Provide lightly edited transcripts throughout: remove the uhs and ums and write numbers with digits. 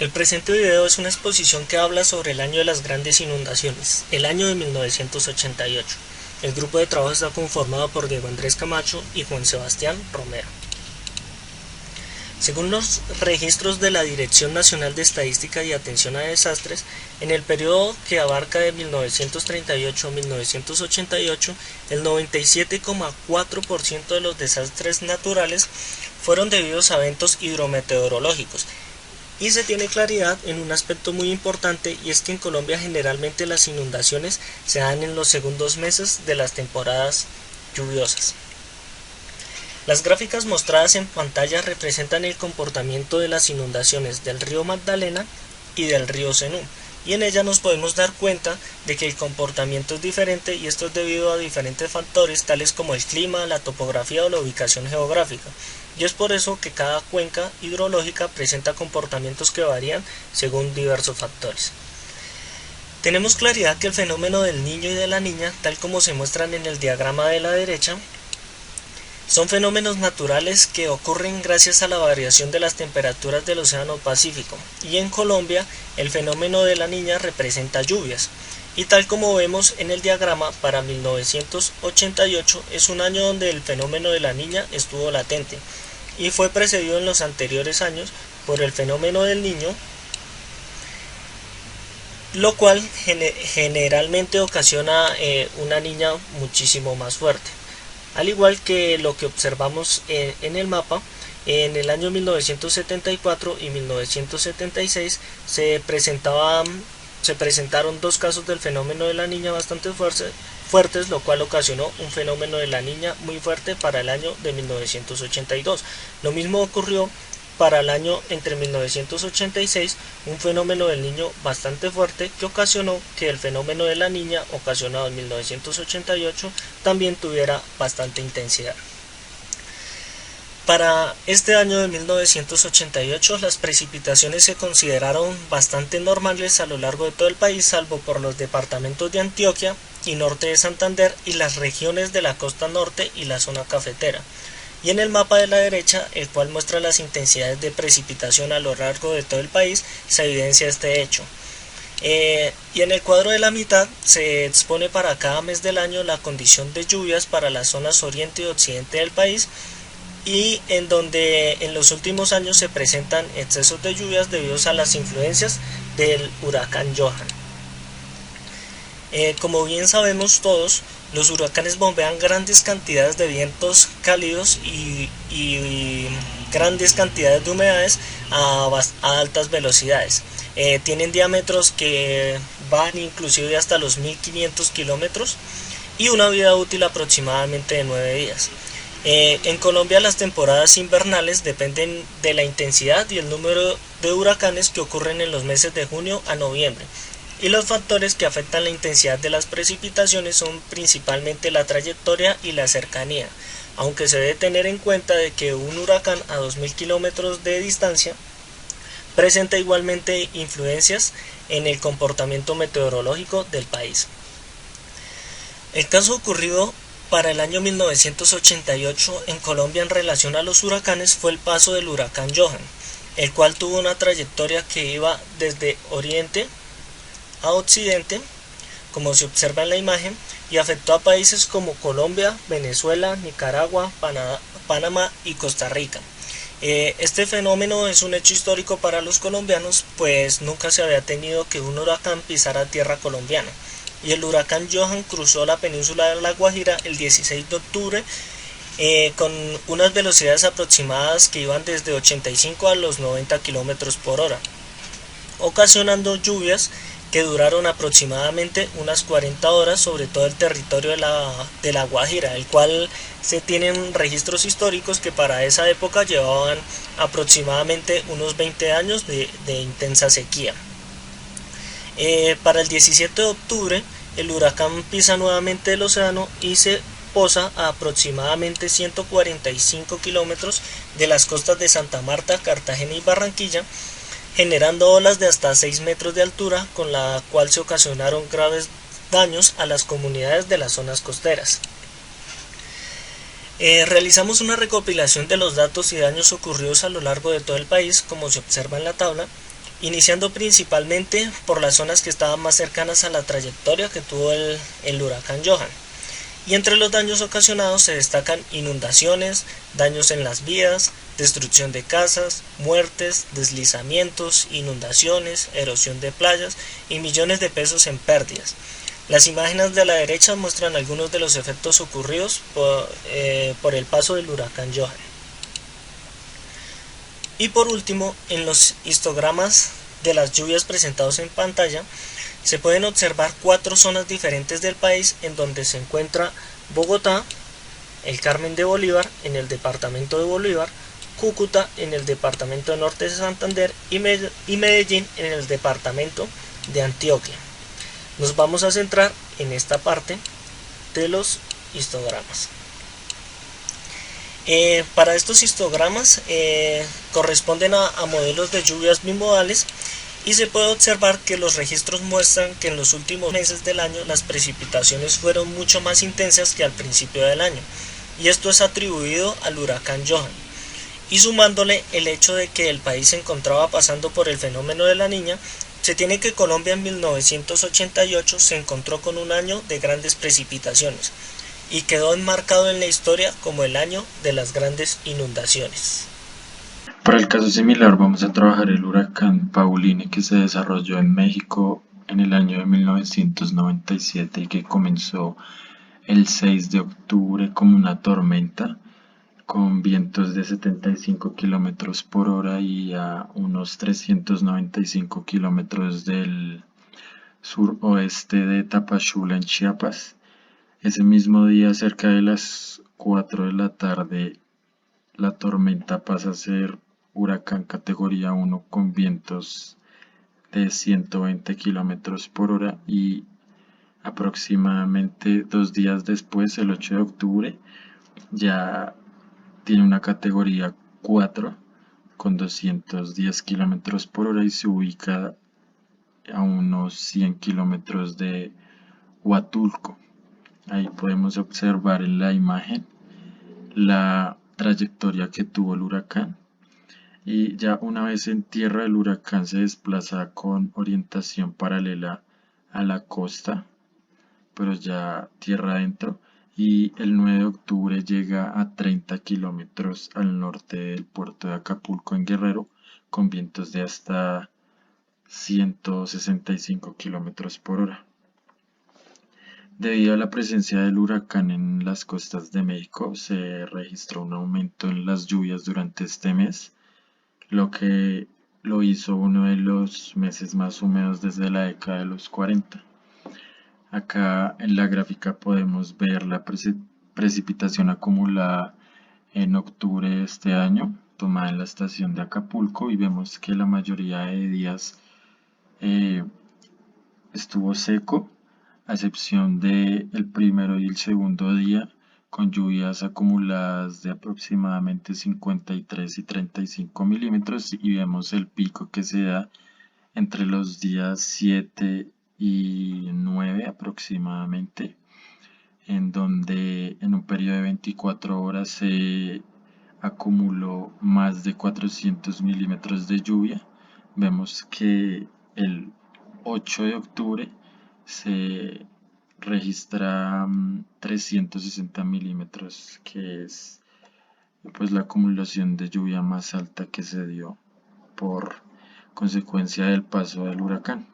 El presente video es una exposición que habla sobre el año de las grandes inundaciones, el año de 1988. El grupo de trabajo está conformado por Diego Andrés Camacho y Juan Sebastián Romero. Según los registros de la Dirección Nacional de Estadística y Atención a Desastres, en el periodo que abarca de 1938 a 1988, el 97,4% de los desastres naturales fueron debidos a eventos hidrometeorológicos. Y se tiene claridad en un aspecto muy importante, y es que en Colombia generalmente las inundaciones se dan en los segundos meses de las temporadas lluviosas. Las gráficas mostradas en pantalla representan el comportamiento de las inundaciones del río Magdalena y del río Cenú, y en ellas nos podemos dar cuenta de que el comportamiento es diferente, y esto es debido a diferentes factores tales como el clima, la topografía o la ubicación geográfica, y es por eso que cada cuenca hidrológica presenta comportamientos que varían según diversos factores. Tenemos claridad que el fenómeno del niño y de la niña, tal como se muestran en el diagrama de la derecha, son fenómenos naturales que ocurren gracias a la variación de las temperaturas del Océano Pacífico, y en Colombia el fenómeno de la niña representa lluvias, y tal como vemos en el diagrama, para 1988 es un año donde el fenómeno de la niña estuvo latente, y fue precedido en los anteriores años por el fenómeno del niño, lo cual generalmente ocasiona una niña muchísimo más fuerte. Al igual que lo que observamos en el mapa, en el año 1974 y 1976 se presentaron dos casos del fenómeno de la niña bastante fuertes, lo cual ocasionó un fenómeno de la niña muy fuerte para el año de 1982. Lo mismo ocurrió para el año entre 1986, un fenómeno del niño bastante fuerte que ocasionó que el fenómeno de la niña ocasionado en 1988 también tuviera bastante intensidad. Para este año de 1988 las precipitaciones se consideraron bastante normales a lo largo de todo el país, salvo por los departamentos de Antioquia y norte de Santander y las regiones de la costa norte y la zona cafetera. Y en el mapa de la derecha, el cual muestra las intensidades de precipitación a lo largo de todo el país, se evidencia este hecho. Y en el cuadro de la mitad se expone para cada mes del año la condición de lluvias para las zonas oriente y occidente del país, y en donde en los últimos años se presentan excesos de lluvias debido a las influencias del huracán Johan. Como bien sabemos todos, los huracanes bombean grandes cantidades de vientos cálidos y grandes cantidades de humedades a altas velocidades. Tienen diámetros que van inclusive hasta los 1500 kilómetros y una vida útil aproximadamente de 9 días. En Colombia las temporadas invernales dependen de la intensidad y el número de huracanes que ocurren en los meses de junio a noviembre. Y los factores que afectan la intensidad de las precipitaciones son principalmente la trayectoria y la cercanía, aunque se debe tener en cuenta de que un huracán a 2000 kilómetros de distancia presenta igualmente influencias en el comportamiento meteorológico del país. El caso ocurrido para el año 1988 en Colombia en relación a los huracanes fue el paso del huracán Johan, el cual tuvo una trayectoria que iba desde oriente a occidente, como se observa en la imagen, y afectó a países como Colombia, Venezuela, Nicaragua, Panamá y Costa Rica. Este fenómeno es un hecho histórico para los colombianos, pues nunca se había tenido que un huracán pisara tierra colombiana, y el huracán Johan cruzó la península de La Guajira el 16 de octubre con unas velocidades aproximadas que iban desde 85 a los 90 km por hora, ocasionando lluvias que duraron aproximadamente unas 40 horas sobre todo el territorio de la Guajira, el cual se tienen registros históricos que para esa época llevaban aproximadamente unos 20 años de intensa sequía. Para el 17 de octubre el huracán pisa nuevamente el océano y se posa a aproximadamente 145 kilómetros de las costas de Santa Marta, Cartagena y Barranquilla, generando olas de hasta 6 metros de altura, con la cual se ocasionaron graves daños a las comunidades de las zonas costeras. Realizamos una recopilación de los datos y daños ocurridos a lo largo de todo el país, como se observa en la tabla, iniciando principalmente por las zonas que estaban más cercanas a la trayectoria que tuvo el huracán Johan. Y entre los daños ocasionados se destacan inundaciones, daños en las vías, destrucción de casas, muertes, deslizamientos, inundaciones, erosión de playas y millones de pesos en pérdidas. Las imágenes de la derecha muestran algunos de los efectos ocurridos por el paso del huracán Johan. Y por último, en los histogramas de las lluvias presentados en pantalla, se pueden observar 4 zonas diferentes del país en donde se encuentra Bogotá, el Carmen de Bolívar en el departamento de Bolívar, Cúcuta en el departamento de Norte de Santander y Medellín en el departamento de Antioquia. Nos vamos a centrar en esta parte de los histogramas. Para estos histogramas corresponden a modelos de lluvias bimodales y se puede observar que los registros muestran que en los últimos meses del año las precipitaciones fueron mucho más intensas que al principio del año, y esto es atribuido al huracán Johan, y sumándole el hecho de que el país se encontraba pasando por el fenómeno de la Niña, se tiene que Colombia en 1988 se encontró con un año de grandes precipitaciones y quedó enmarcado en la historia como el año de las grandes inundaciones. Para el caso similar vamos a trabajar el huracán Pauline que se desarrolló en México en el año de 1997 y que comenzó el 6 de octubre como una tormenta con vientos de 75 kilómetros por hora y a unos 395 kilómetros del suroeste de Tapachula en Chiapas. Ese mismo día, cerca de las 4 de la tarde, la tormenta pasa a ser huracán categoría 1 con vientos de 120 kilómetros por hora y aproximadamente 2 días después, el 8 de octubre, ya tiene una categoría 4 con 210 kilómetros por hora y se ubica a unos 100 kilómetros de Huatulco. Ahí podemos observar en la imagen la trayectoria que tuvo el huracán. Y ya una vez en tierra, el huracán se desplaza con orientación paralela a la costa, pero ya tierra adentro, y el 9 de octubre llega a 30 kilómetros al norte del puerto de Acapulco en Guerrero, con vientos de hasta 165 kilómetros por hora. Debido a la presencia del huracán en las costas de México, se registró un aumento en las lluvias durante este mes, lo que lo hizo uno de los meses más húmedos desde la década de los 40. Acá en la gráfica podemos ver la precipitación acumulada en octubre de este año, tomada en la estación de Acapulco, y vemos que la mayoría de días eh, estuvo seco, a excepción del primero y el segundo día, con lluvias acumuladas de aproximadamente 53 y 35 milímetros, y vemos el pico que se da entre los días 7 y 9 aproximadamente, en donde en un periodo de 24 horas se acumuló más de 400 milímetros de lluvia. Vemos que el 8 de octubre se registra 360 milímetros, que es pues la acumulación de lluvia más alta que se dio por consecuencia del paso del huracán.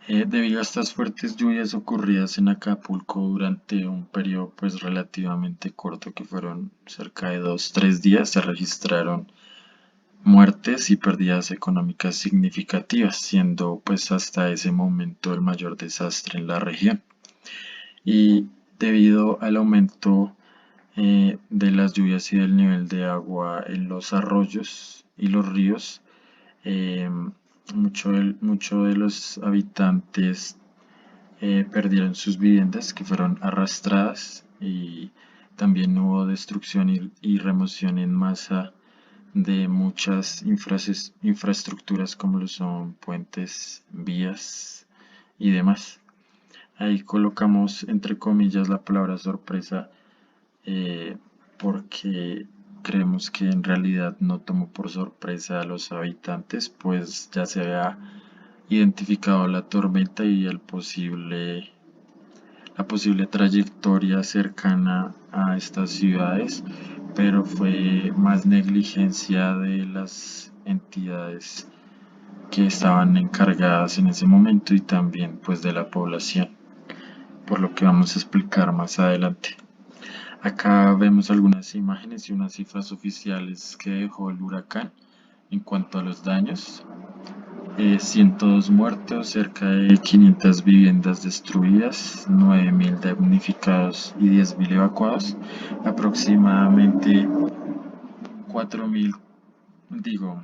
Debido a estas fuertes lluvias ocurridas en Acapulco durante un periodo pues relativamente corto, que fueron cerca de 2-3 días, se registraron muertes y pérdidas económicas significativas, siendo pues hasta ese momento el mayor desastre en la región. Y debido al aumento de las lluvias y del nivel de agua en los arroyos y los ríos, eh, mucho de los habitantes perdieron sus viviendas, que fueron arrastradas, y también hubo destrucción y remoción en masa de muchas infraestructuras como lo son puentes, vías y demás. Ahí colocamos entre comillas la palabra sorpresa, porque creemos que en realidad no tomó por sorpresa a los habitantes, pues ya se había identificado la tormenta y la posible trayectoria cercana a estas ciudades, pero fue más negligencia de las entidades que estaban encargadas en ese momento y también pues de la población, por lo que vamos a explicar más adelante. Acá vemos algunas imágenes y unas cifras oficiales que dejó el huracán en cuanto a los daños. 102 muertos, cerca de 500 viviendas destruidas, 9.000 damnificados y 10.000 evacuados, aproximadamente 4.000, digo,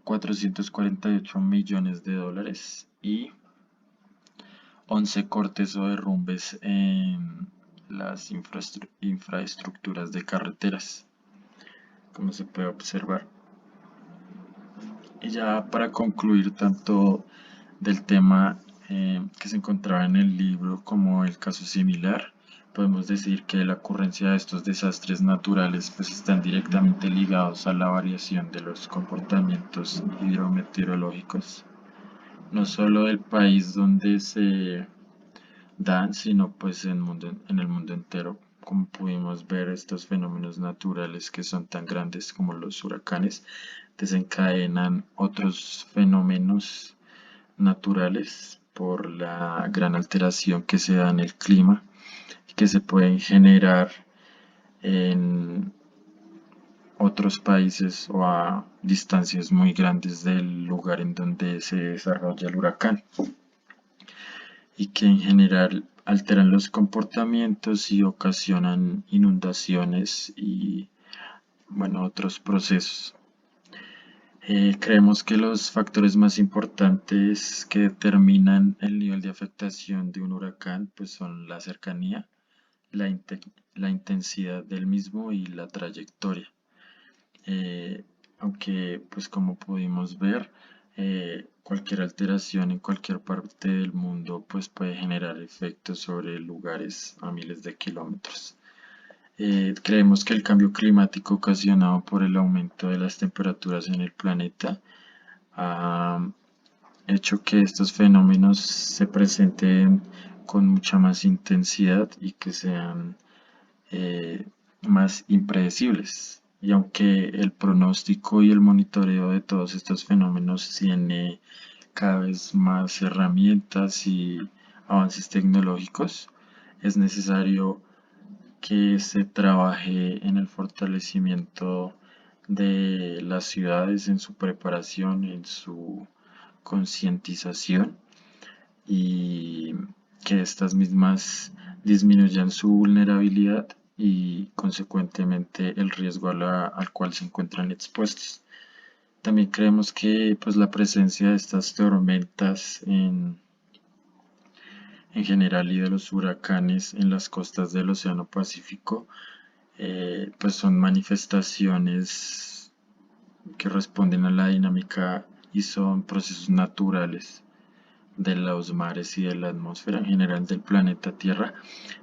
448 millones de dólares y 11 cortes o derrumbes en las infraestructuras de carreteras, como se puede observar. Y ya para concluir tanto del tema que se encontraba en el libro como el caso similar, podemos decir que la ocurrencia de estos desastres naturales pues están directamente ligados a la variación de los comportamientos hidrometeorológicos, no solo del país donde se dan, sino pues en el mundo entero. Como pudimos ver, estos fenómenos naturales que son tan grandes como los huracanes desencadenan otros fenómenos naturales por la gran alteración que se da en el clima y que se pueden generar en otros países o a distancias muy grandes del lugar en donde se desarrolla el huracán y que en general alteran los comportamientos y ocasionan inundaciones y bueno, otros procesos. Creemos que los factores más importantes que determinan el nivel de afectación de un huracán pues son la cercanía, la, la intensidad del mismo y la trayectoria. Eh, Aunque pues como pudimos ver, cualquier alteración en cualquier parte del mundo pues puede generar efectos sobre lugares a miles de kilómetros. Creemos que el cambio climático ocasionado por el aumento de las temperaturas en el planeta ha hecho que estos fenómenos se presenten con mucha más intensidad y que sean eh, más impredecibles. Y aunque el pronóstico y el monitoreo de todos estos fenómenos tiene cada vez más herramientas y avances tecnológicos, es necesario que se trabaje en el fortalecimiento de las ciudades, en su preparación, en su concientización y que estas mismas disminuyan su vulnerabilidad y consecuentemente el riesgo al cual se encuentran expuestos. También creemos que pues, la presencia de estas tormentas en general y de los huracanes en las costas del Océano Pacífico pues son manifestaciones que responden a la dinámica y son procesos naturales de los mares y de la atmósfera en general del planeta Tierra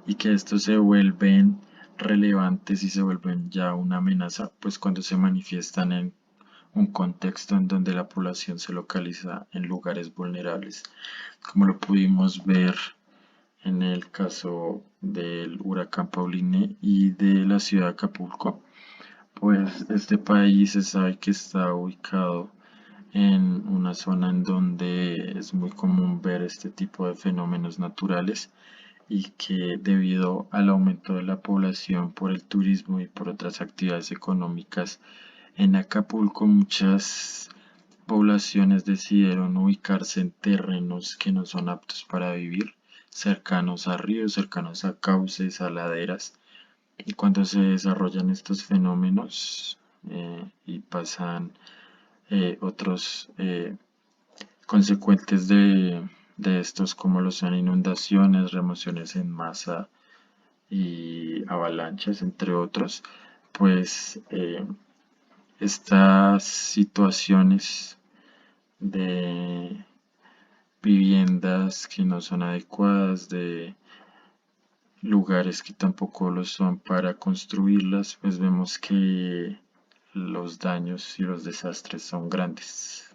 y que estos se vuelven relevantes y se vuelven ya una amenaza pues cuando se manifiestan en un contexto en donde la población se localiza en lugares vulnerables, como lo pudimos ver en el caso del huracán Pauline y de la ciudad de Acapulco. Pues este país se sabe que está ubicado en una zona en donde es muy común ver este tipo de fenómenos naturales y que debido al aumento de la población por el turismo y por otras actividades económicas en Acapulco, muchas poblaciones decidieron ubicarse en terrenos que no son aptos para vivir, cercanos a ríos, cercanos a cauces, a laderas. Y cuando se desarrollan estos fenómenos y pasan otros consecuentes de estos, como lo son inundaciones, remociones en masa y avalanchas, entre otros, pues estas situaciones de viviendas que no son adecuadas, de lugares que tampoco lo son para construirlas, pues vemos que los daños y los desastres son grandes.